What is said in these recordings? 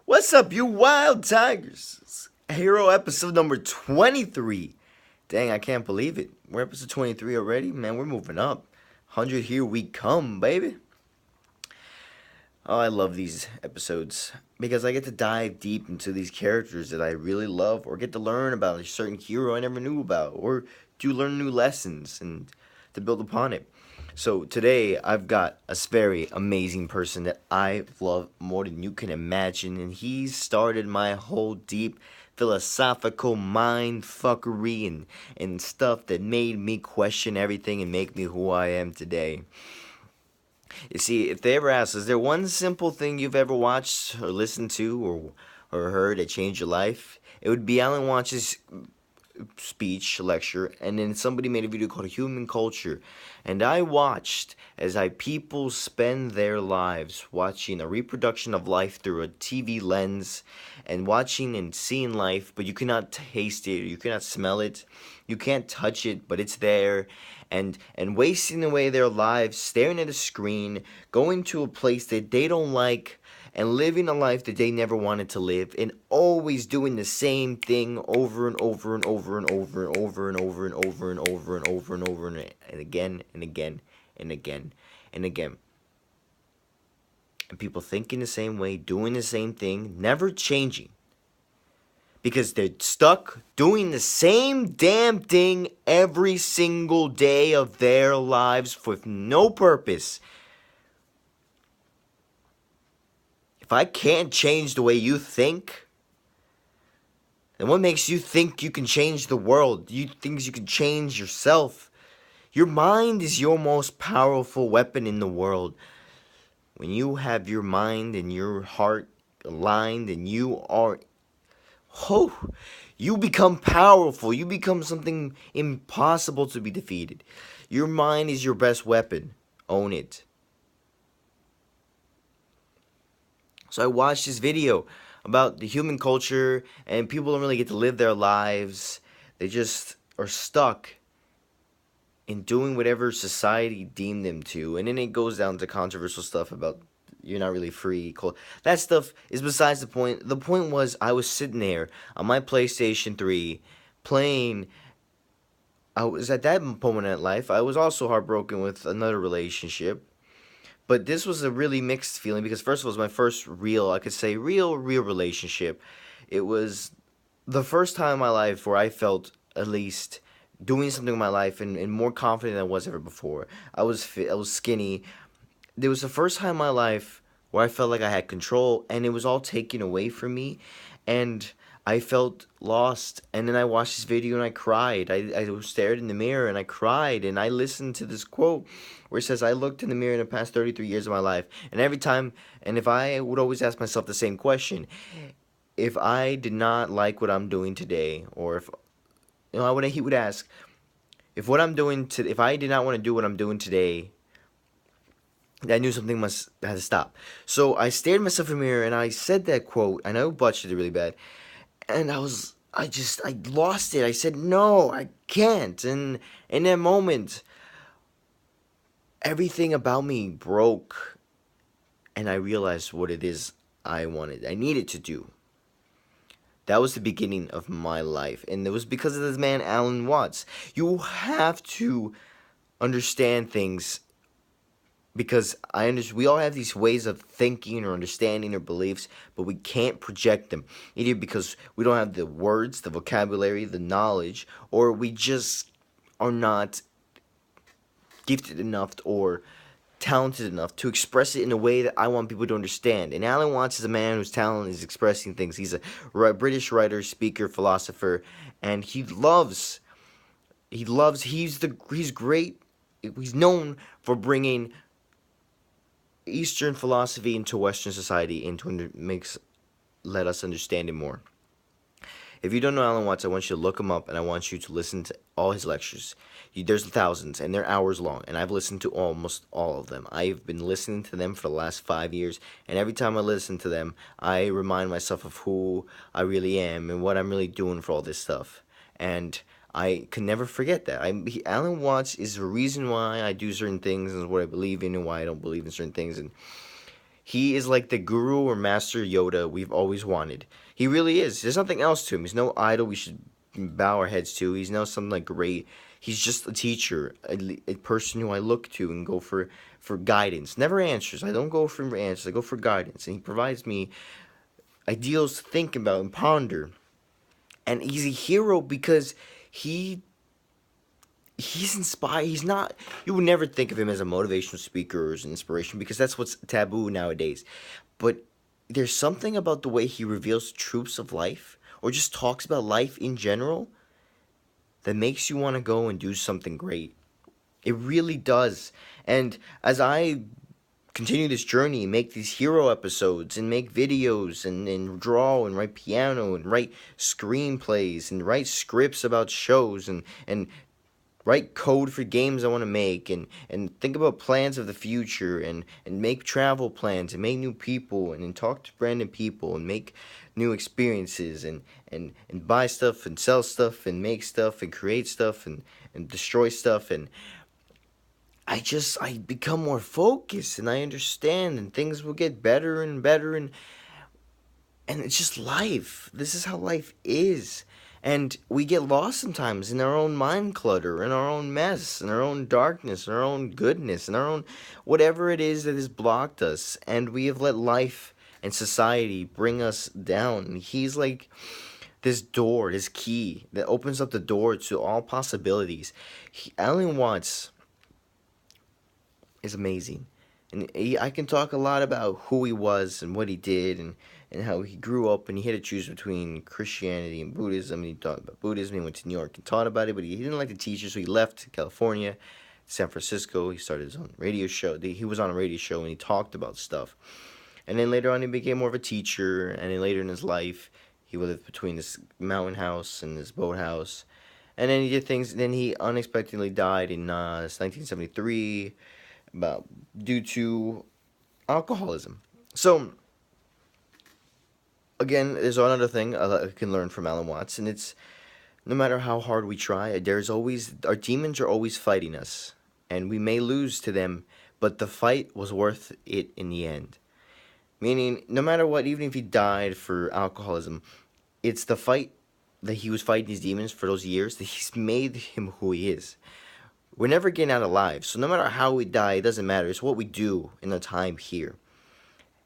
What's up, you wild tigers? Hero episode number 23. Dang, I can't believe it. We're episode 23 already? Man, we're moving up. 100 here we come, baby. Oh, I love these episodes because I get to dive deep into these characters that I really love or get to learn about a certain hero I never knew about or to learn new lessons and to build upon it. So today I've got a very amazing person that I love more than you can imagine, and he's started my whole deep philosophical mind fuckery and stuff that made me question everything and make me who I am today. You see, if they ever ask, is there one simple thing you've ever watched or listened to or heard that changed your life? It would be Alan Watts's speech lecture, and then somebody made a video called Human Culture, and I watched as people spend their lives watching a reproduction of life through a TV lens and watching and seeing life, but you cannot taste it, you cannot smell it, you can't touch it, but it's there, and wasting away their lives staring at a screen, going to a place that they don't like, and living a life that they never wanted to live, and always doing the same thing over and over and over and over and over and over and over and over and over and over and again and again and again and again. And people thinking the same way, doing the same thing, never changing. Because they're stuck doing the same damn thing every single day of their lives with no purpose. If I can't change the way you think, then what makes you think you can change the world? You think you can change yourself? Your mind is your most powerful weapon in the world. When you have your mind and your heart aligned and you become powerful. You become something impossible to be defeated. Your mind is your best weapon. Own it. So I watched this video about the human culture, and people don't really get to live their lives. They just are stuck in doing whatever society deemed them to. And then it goes down to controversial stuff about you're not really free. That stuff is besides the point. The point was I was sitting there on my PlayStation 3 playing. I was at that moment in life. I was also heartbroken with another relationship. But this was a really mixed feeling because first of all, it was my first real relationship. It was the first time in my life where I felt at least doing something in my life and more confident than I was ever before. I was fit, I was skinny. It was the first time in my life where I felt like I had control and it was all taken away from me. And I felt lost, and then I watched this video and I cried. I stared in the mirror and I cried, and I listened to this quote where it says, I looked in the mirror in the past 33 years of my life, and every time, and if I would always ask myself the same question, if I did not like what I'm doing today, or if, he would ask, if I did not want to do what I'm doing today, I knew something must have to stop. So I stared at myself in the mirror and I said that quote, and I butchered it really bad. And I lost it. I said, no, I can't. And in that moment, everything about me broke. And I realized what it is I needed to do. That was the beginning of my life. And it was because of this man, Alan Watts. You have to understand things because we all have these ways of thinking or understanding or beliefs, but we can't project them, either because we don't have the words, the vocabulary, the knowledge, or we just are not gifted enough or talented enough to express it in a way that I want people to understand. And Alan Watts is a man whose talent is expressing things. He's a British writer, speaker, philosopher, and he's great. He's known for bringing Eastern philosophy into Western society and let us understand it more. If you don't know Alan Watts, I want you to look him up and I want you to listen to all his lectures. There's thousands and they're hours long, and I've listened to almost all of them. I've been listening to them for the last 5 years, and every time I listen to them, I remind myself of who I really am and what I'm really doing for all this stuff. And I can never forget that. Alan Watts is the reason why I do certain things and what I believe in and why I don't believe in certain things. And He is like the guru or master Yoda we've always wanted. He really is. There's nothing else to him. He's no idol we should bow our heads to. He's no something like great. He's just a teacher, a person who I look to and go for guidance. Never answers. I don't go for answers. I go for guidance, and he provides me ideals to think about and ponder. And he's a hero because he he's inspired. He's not. You would never think of him as a motivational speaker or as an inspiration because that's what's taboo nowadays. But there's something about the way he reveals truths of life or just talks about life in general that makes you want to go and do something great. It really does. And as I continue this journey, make these hero episodes and make videos and draw and write piano and write screenplays and write scripts about shows and write code for games I want to make and think about plans of the future and make travel plans and make new people and talk to brand new people and make new experiences and buy stuff and sell stuff and make stuff and create stuff and destroy stuff and I become more focused and I understand and things will get better and better and it's just life. This is how life is. And we get lost sometimes in our own mind clutter, in our own mess, in our own darkness, in our own goodness, in our own whatever it is that has blocked us. And we have let life and society bring us down. And he's like this door, this key that opens up the door to all possibilities. Alan Watts is amazing. And I can talk a lot about who he was and what he did and how he grew up and he had to choose between Christianity and Buddhism. And he taught about Buddhism. He went to New York and taught about it, but he didn't like to teach it, so he left California, San Francisco. He started his own radio show. He was on a radio show and he talked about stuff. And then later on, he became more of a teacher. And then later in his life, he lived between this mountain house and this boathouse. And then he did things. Then he unexpectedly died in 1973 about due to alcoholism. So again, there's another thing I can learn from Alan Watts, and it's no matter how hard we try, there's always our demons are always fighting us, and we may lose to them, but the fight was worth it in the end. Meaning, no matter what, even if he died for alcoholism, it's the fight that he was fighting these demons for those years that he's made him who he is. We're never getting out alive, so no matter how we die, it doesn't matter. It's what we do in the time here.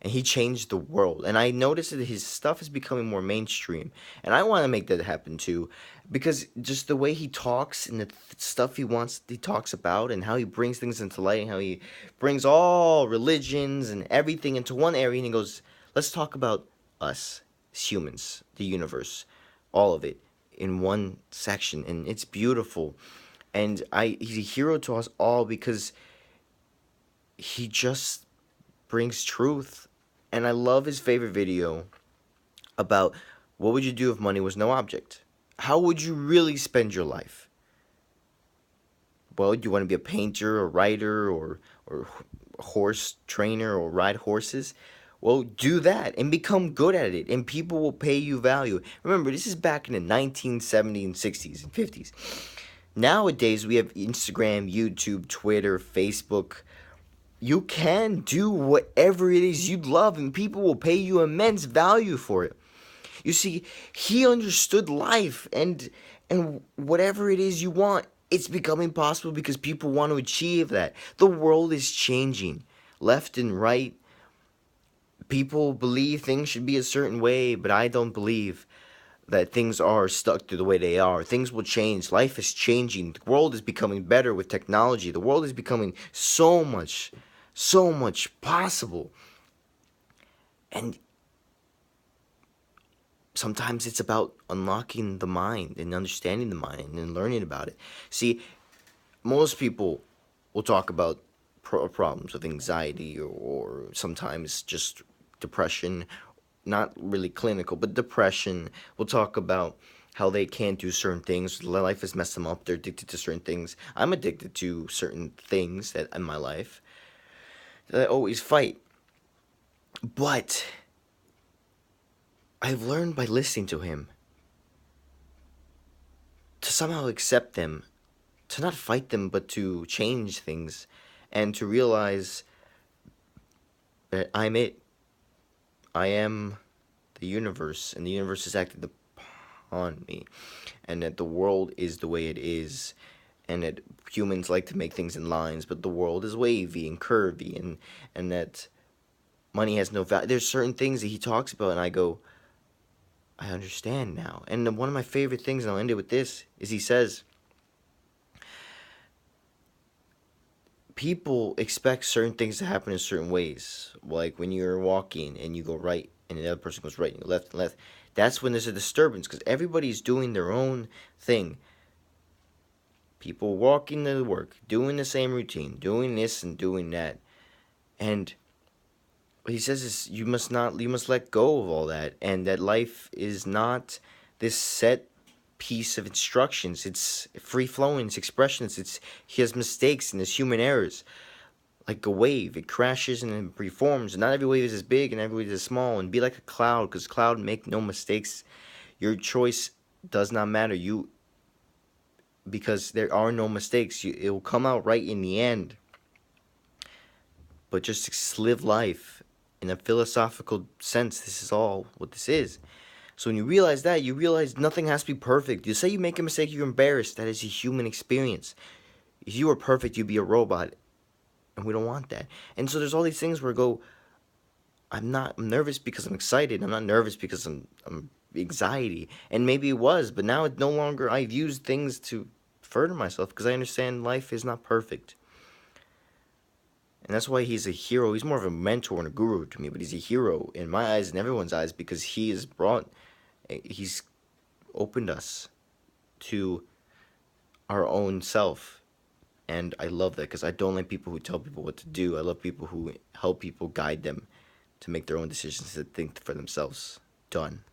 And he changed the world. And I noticed that his stuff is becoming more mainstream. And I want to make that happen too. Because just the way he talks and the stuff he talks about and how he brings things into light and how he brings all religions and everything into one area and he goes, let's talk about us, as humans, the universe, all of it in one section. And it's beautiful. And he's a hero to us all because he just brings truth. And I love his favorite video about what would you do if money was no object? How would you really spend your life? Well, do you want to be a painter, a writer, or a horse trainer, or ride horses? Well, do that and become good at it, and people will pay you value. Remember, this is back in the 1970s and 60s and 50s. Nowadays, we have Instagram, YouTube, Twitter, Facebook. You can do whatever it is you'd love, and people will pay you immense value for it. You see, he understood life, and whatever it is you want, it's becoming possible because people want to achieve that. The world is changing, left and right. People believe things should be a certain way, but I don't believe that things are stuck to the way they are. Things will change. Life is changing. The world is becoming better with technology. The world is becoming so much possible. And sometimes it's about unlocking the mind and understanding the mind and learning about it. See, most people will talk about problems with anxiety or sometimes just depression, not really clinical, but depression. We'll talk about how they can't do certain things. Life has messed them up. They're addicted to certain things. I'm addicted to certain things that in my life that I always fight. But I've learned by listening to him to somehow accept them, to not fight them, but to change things, and to realize that I'm it. I am the universe, and the universe is acting upon me, and that the world is the way it is, and that humans like to make things in lines, but the world is wavy and curvy, and that money has no value. There's certain things that he talks about, and I go, I understand now. And one of my favorite things, and I'll end it with this, is he says, people expect certain things to happen in certain ways. Like when you're walking and you go right and the other person goes right and you go left and left. That's when there's a disturbance because everybody's doing their own thing. People walking to work, doing the same routine, doing this and doing that. And what he says is you must let go of all that, and that life is not this set piece of instructions. It's free flowing, it's expressions, it's he has mistakes and there's human errors. Like a wave, it crashes and it reforms. Not every wave is as big and every wave is as small. And be like a cloud, because cloud make no mistakes. Your choice does not matter. You because there are no mistakes. It will come out right in the end. But just live life in a philosophical sense. This is all what this is. So when you realize that, you realize nothing has to be perfect. You say you make a mistake, you're embarrassed. That is a human experience. If you were perfect, you'd be a robot. And we don't want that. And so there's all these things where I go, I'm nervous because I'm excited. I'm not nervous because I'm anxiety. And maybe it was, but now it's no longer. I've used things to further myself because I understand life is not perfect. And that's why he's a hero. He's more of a mentor and a guru to me, but he's a hero in my eyes and everyone's eyes because he's opened us to our own self. And I love that because I don't like people who tell people what to do. I love people who help people guide them to make their own decisions, to think for themselves. Done.